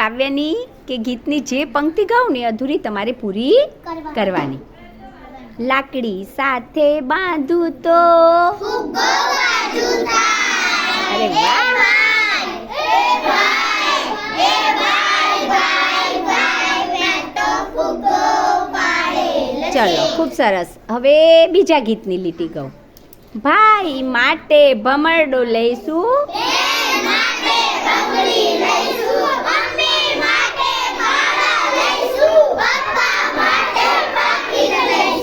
કાવ્યની કે ગીતની જે પંક્તિ ગાઉં ને અધૂરી તમારે પૂરી કરવાની. લાકડી સાથે બાંધું તો અરે વાહ, ચલો ખૂબ સરસ. હવે બીજા ગીતની લીટી ગાઉં. ભાઈ માટે ભમરડો લઈશું,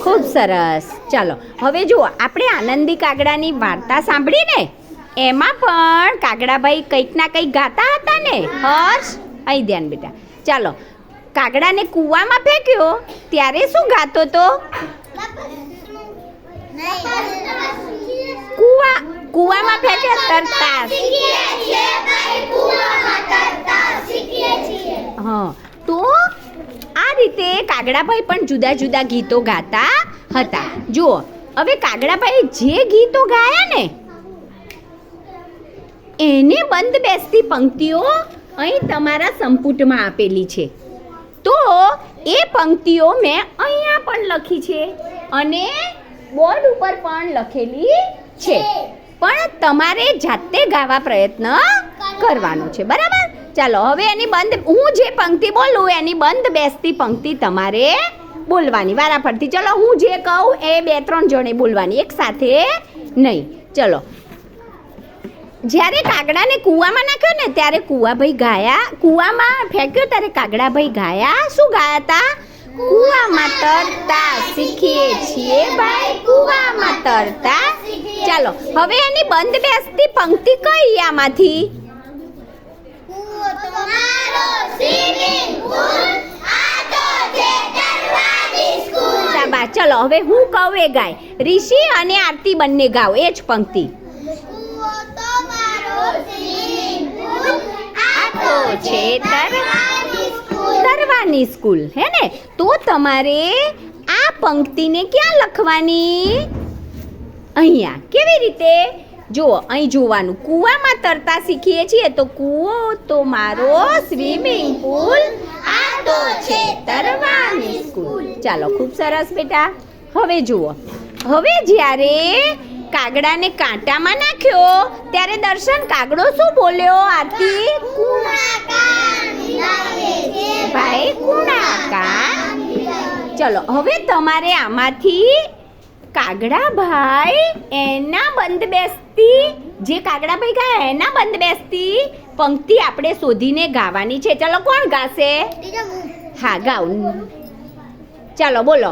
ખૂબ સરસ. ચાલો હવે જુઓ, આપણે આનંદી કાગડાની વાર્તા સાંભળી ને, એમાં પણ કાગડાભાઈ કંઈક ના કંઈક ગાતા હતા ને. હર્ષ, અહીં ધ્યાન બેટા. ચાલો, કાગડાને કૂવામાં ફેંક્યો ત્યારે શું ગાતો તો? કૂવામાં ફેંક્યો તરતા. હા, તો આ રીતે કાગડાભાઈ પણ જુદા જુદા ગીતો ગાતા હતા. જુઓ, હવે કાગડાભાઈ જે ગીતો ગાયા ને એને બંધ બેસતી પંક્તિઓ અહીં તમારા સંપુટમાં આપેલી છે. તો એ પંક્તિઓ મેં અહીંયા પણ લખી છે અને બોર્ડ ઉપર પણ લખેલી છે, પણ તમારે જાતે ગાવા પ્રયત્ન કરવાનો છે, બરાબર? ચાલો હવે એની બંધ, હું જે પંક્તિ બોલું એની બંધ બેસતી પંક્તિ તમારે બોલવાની વારાફરતી. ચલો, હું જે કહું એ 2-3 જણે બોલવાની, એક સાથે નહીં. ચલો, જ્યારે કાગડાને કૂવામાં નાખ્યો ને ત્યારે કૂવાભાઈ ગાયા, કૂવામાં ફેંક્યો ત્યારે કાગડાભાઈ ગાયા. શું ગાયા હતા? કૂવામાં તરતા શીખીએ છીએ ભાઈ, કૂવામાં તરતા. ચાલો હવે એની બંધ બેસતી પંક્તિ કઈ આમાંથી? શાબાશ. ચલો હવે હું કહું એ ગાય, ઋષિ અને આરતી બંને ગાવ એ જ પંક્તિ. છે તરવાની સ્કૂલ, હે ને? તો તમારે આ પંક્તિને ક્યાં લખવાની? અહીંયા. કેવી રીતે? જુઓ, અહીં જોવાનું. કૂવામાં તરતા શીખીએ છીએ તો કૂવો તો મારો સ્વિમિંગ પુલ, આ તો છે તરવાની સ્કૂલ. ચાલો ખૂબ સરસ બેટા. હવે જુઓ, હવે જ્યારે કાગડાને કાંટામાં નાખ્યો ત્યારે દર્શન કાગડો શું બોલ્યો? આરતી, ભાઈ કુણાકા. ચલો હવે તમારે આમાંથી કાગડાભાઈ એના બંધ બેસતી, જે કાગડાભાઈ ગાયા એના બંધ બેસતી પંક્તિ આપણે શોધીને ગાવાની છે. ચલો, કોણ ગાશે? હા, ગાઓ. ચાલો બોલો.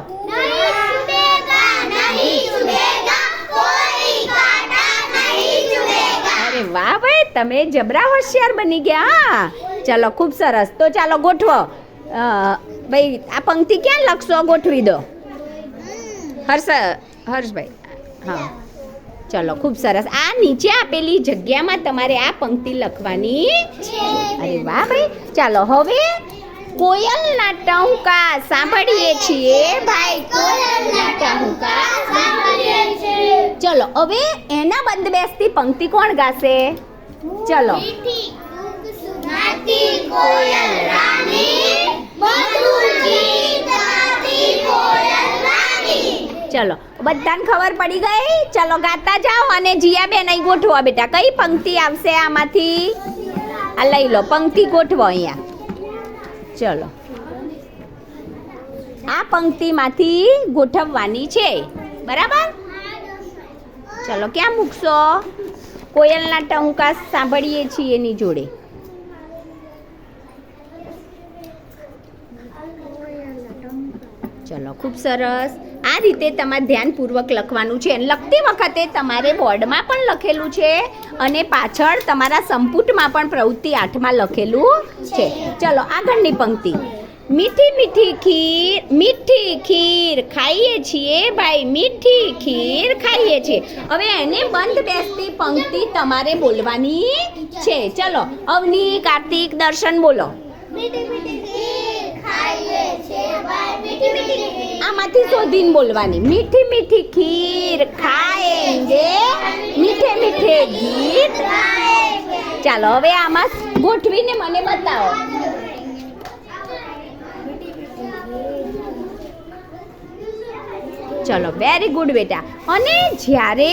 અરે વાહ ભાઈ, તમે જબરા હોશિયાર બની ગયા. હા, ચલો ખૂબ સરસ. તો ચાલો ગોઠવો. ભાઈ આ પંક્તિ ક્યાં લખશો? ગોઠવી દો. હર્ષભાઈ. હા, ચલો ખૂબ સરસ. આ નીચે આપેલી જગ્યામાં તમારે આ પંક્તિ લખવાની છે. અરે વાહ ભાઈ. ચાલો હવે કોયલના ટહુકા સાંભળીએ છીએ ભાઈ, કોયલના ટહુકા સાંભળીએ છીએ. ચલો હવે એના બંધ બેસતી પંક્તિ કોણ ગાશે? ચલો. ચલો બધાને ખબર પડી ગઈ? ચલો ગાતા જાઓ. અને જીયાબેન અહીં ગોઠવો બેટા, કઈ પંક્તિ આવશે આમાંથી? આ લઈ લો, પંક્તિ ગોઠવો અહીંયા. ચલો, આ પંક્તિમાંથી ગોઠવવાની છે, બરાબર? ચલો, ક્યાં મૂકશો? કોયલના ટહુકા સાંભળીએ છીએ એની જોડે. ચલો ખૂબ સરસ. આ રીતે તમારે ધ્યાનપૂર્વક લખવાનું છે. અને લખતી વખતે તમારે બોર્ડમાં પણ લખેલું છે અને પાછળ તમારા સંપુટમાં પણ પ્રવૃત્તિ 8માં લખેલું છે. ચલો આગળની પંક્તિ. મીઠી મીઠી ખીર ખાઈએ છીએ ભાઈ, મીઠી ખીર ખાઈએ છીએ. હવે એને બંધ બેસતી પંક્તિ તમારે બોલવાની છે. ચલો અવની, કાર્તિક, દર્શન બોલો. આમાંથી શોધીને બોલવાની. મીઠી મીઠી ખીર ખાએંગે, મીઠે મીઠે ગીત. ચાલો હવે આમાં ગોઠવીને મને બતાવો. ચલો વેરી ગુડ બેટા. અને જ્યારે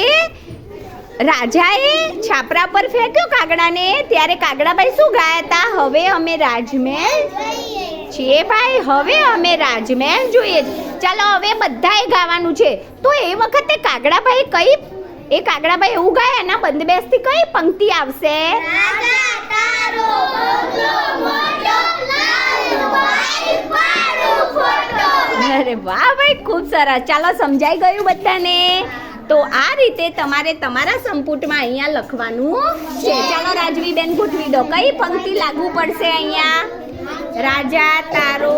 રાજાએ છાપરા પર ફેંક્યો કાગડાને ત્યારે કાગડાભાઈ શું ગાયા હતા? હવે અમે રાજમહેલ છીએ ભાઈ, હવે અમે રાજમહેલ જોઈએ છે. ચાલો હવે બધાએ ગાવાનું છે. તો એ વખતે કાગડાભાઈ એવું ગાય, એના બંદબેસથી કઈ પંક્તિ આવશે? અરે વાહ ભાઈ, ખૂબ સરસ. ચાલો સમજાઈ ગયું બધાને? તો આ રીતે તમારે તમારા સંપુટમાં અહીંયા લખવાનું છે. ચાલો રાજવીબેન ગોઠવી દો, કઈ પંક્તિ લાગુ પડશે અહીંયા? રાજા તારો,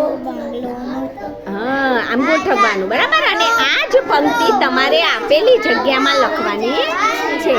હા આમ ગોઠવવાનું, બરાબર. અને આ જ પંક્તિ તમારે આપેલી જગ્યામાં લખવાની છે.